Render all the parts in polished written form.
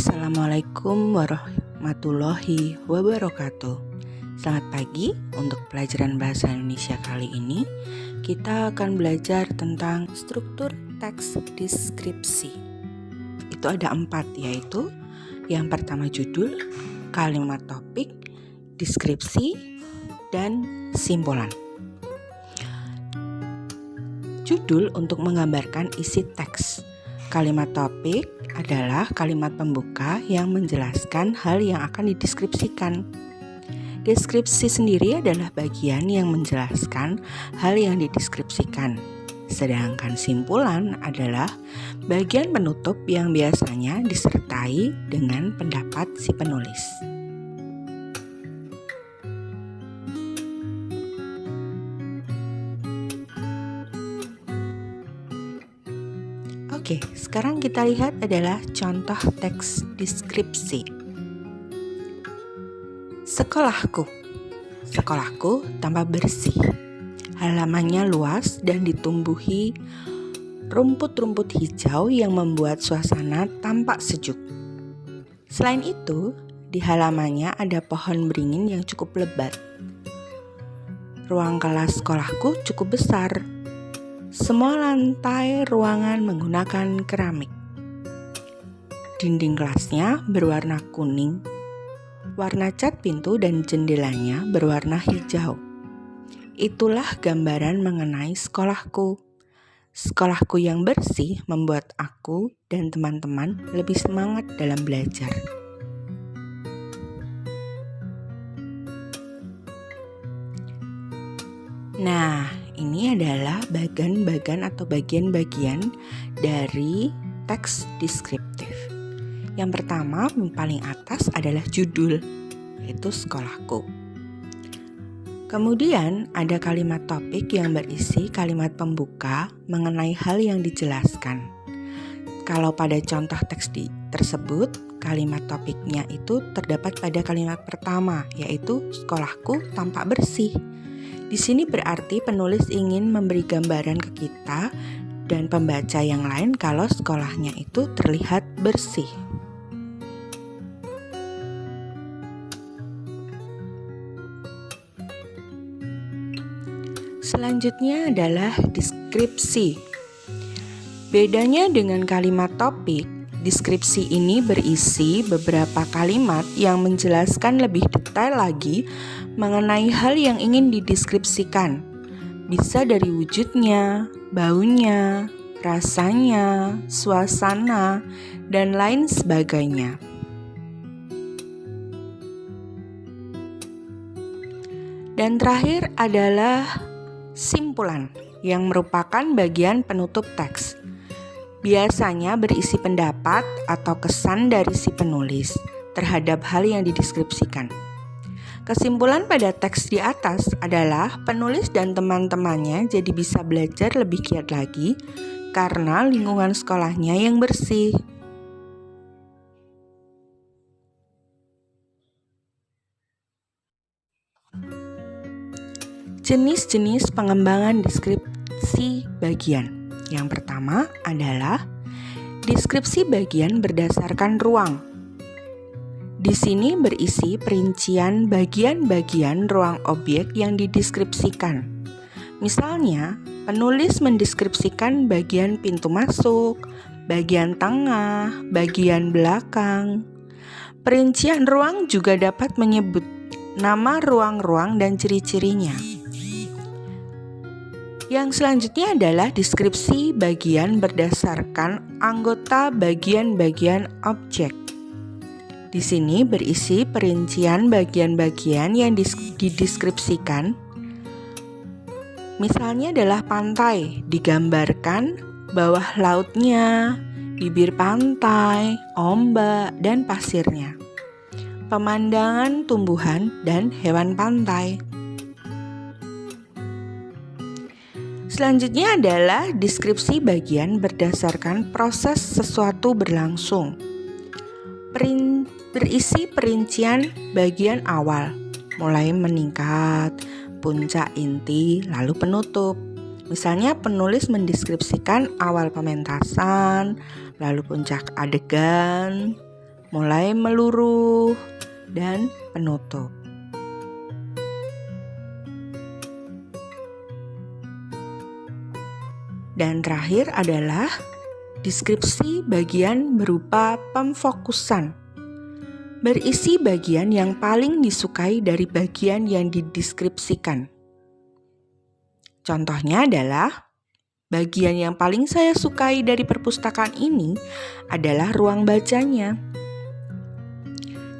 Assalamualaikum warahmatullahi wabarakatuh. Selamat pagi. Untuk pelajaran bahasa Indonesia kali ini kita akan belajar tentang struktur teks deskripsi. Itu ada 4, yaitu yang pertama judul, kalimat topik, deskripsi, dan simpulan. Judul untuk menggambarkan isi teks. Kalimat topik adalah kalimat pembuka yang menjelaskan hal yang akan dideskripsikan. Deskripsi sendiri adalah bagian yang menjelaskan hal yang dideskripsikan. Sedangkan simpulan adalah bagian penutup yang biasanya disertai dengan pendapat si penulis. Oke, sekarang kita lihat adalah contoh teks deskripsi. Sekolahku. Sekolahku tampak bersih. Halamannya luas dan ditumbuhi rumput-rumput hijau yang membuat suasana tampak sejuk. Selain itu, di halamannya ada pohon beringin yang cukup lebat. Ruang kelas sekolahku cukup besar. Semua lantai ruangan menggunakan keramik. Dinding kelasnya berwarna kuning. Warna cat pintu dan jendelanya berwarna hijau. Itulah gambaran mengenai sekolahku. Sekolahku yang bersih membuat aku dan teman-teman lebih semangat dalam belajar. Nah, ini adalah bagian-bagian dari teks deskriptif. Yang pertama, yang paling atas adalah judul, yaitu sekolahku. Kemudian ada kalimat topik yang berisi kalimat pembuka mengenai hal yang dijelaskan. Kalau pada contoh teks tersebut, kalimat topiknya itu terdapat pada kalimat pertama, yaitu sekolahku tampak bersih. Di sini berarti penulis ingin memberi gambaran ke kita dan pembaca yang lain kalau sekolahnya itu terlihat bersih. Selanjutnya adalah deskripsi. Bedanya dengan kalimat topik, deskripsi ini berisi beberapa kalimat yang menjelaskan lebih detail lagi mengenai hal yang ingin dideskripsikan. Bisa dari wujudnya, baunya, rasanya, suasana, dan lain sebagainya. Dan terakhir adalah simpulan, yang merupakan bagian penutup teks. Biasanya berisi pendapat atau kesan dari si penulis terhadap hal yang dideskripsikan. Kesimpulan pada teks di atas adalah penulis dan teman-temannya jadi bisa belajar lebih giat lagi karena lingkungan sekolahnya yang bersih. Jenis-jenis pengembangan deskripsi bagian. Yang pertama adalah deskripsi bagian berdasarkan ruang. Di sini berisi perincian bagian-bagian ruang objek yang dideskripsikan. Misalnya, penulis mendeskripsikan bagian pintu masuk, bagian tengah, bagian belakang. Perincian ruang juga dapat menyebut nama ruang-ruang dan ciri-cirinya. Yang selanjutnya adalah deskripsi bagian berdasarkan anggota bagian-bagian objek. Di sini berisi perincian bagian-bagian yang dideskripsikan. Misalnya adalah pantai, digambarkan bawah lautnya, bibir pantai, ombak, dan pasirnya. Pemandangan tumbuhan dan hewan pantai. Selanjutnya adalah deskripsi bagian berdasarkan proses sesuatu berlangsung. Berisi perincian bagian awal, mulai meningkat, puncak inti, lalu penutup. Misalnya penulis mendeskripsikan awal pementasan, lalu puncak adegan, mulai meluruh, dan penutup. Dan terakhir adalah deskripsi bagian berupa pemfokusan. Berisi bagian yang paling disukai dari bagian yang dideskripsikan. Contohnya adalah, bagian yang paling saya sukai dari perpustakaan ini adalah ruang bacanya.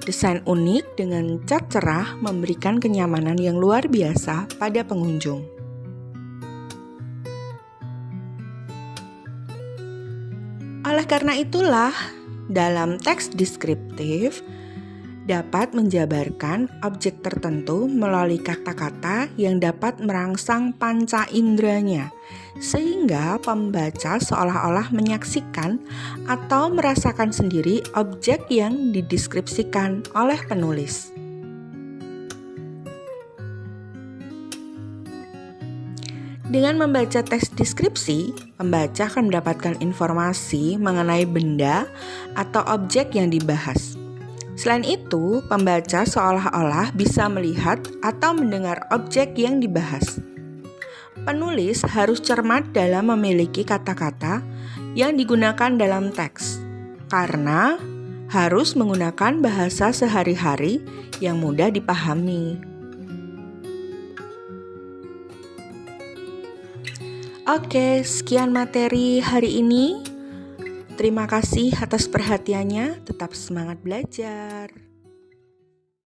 Desain unik dengan cat cerah memberikan kenyamanan yang luar biasa pada pengunjung. Oleh karena itulah, dalam teks deskriptif dapat menjabarkan objek tertentu melalui kata-kata yang dapat merangsang panca inderanya, sehingga pembaca seolah-olah menyaksikan atau merasakan sendiri objek yang dideskripsikan oleh penulis. Dengan membaca teks deskripsi, pembaca akan mendapatkan informasi mengenai benda atau objek yang dibahas. Selain itu, pembaca seolah-olah bisa melihat atau mendengar objek yang dibahas. Penulis harus cermat dalam memiliki kata-kata yang digunakan dalam teks, karena harus menggunakan bahasa sehari-hari yang mudah dipahami. Oke, sekian materi hari ini. Terima kasih atas perhatiannya. Tetap semangat belajar.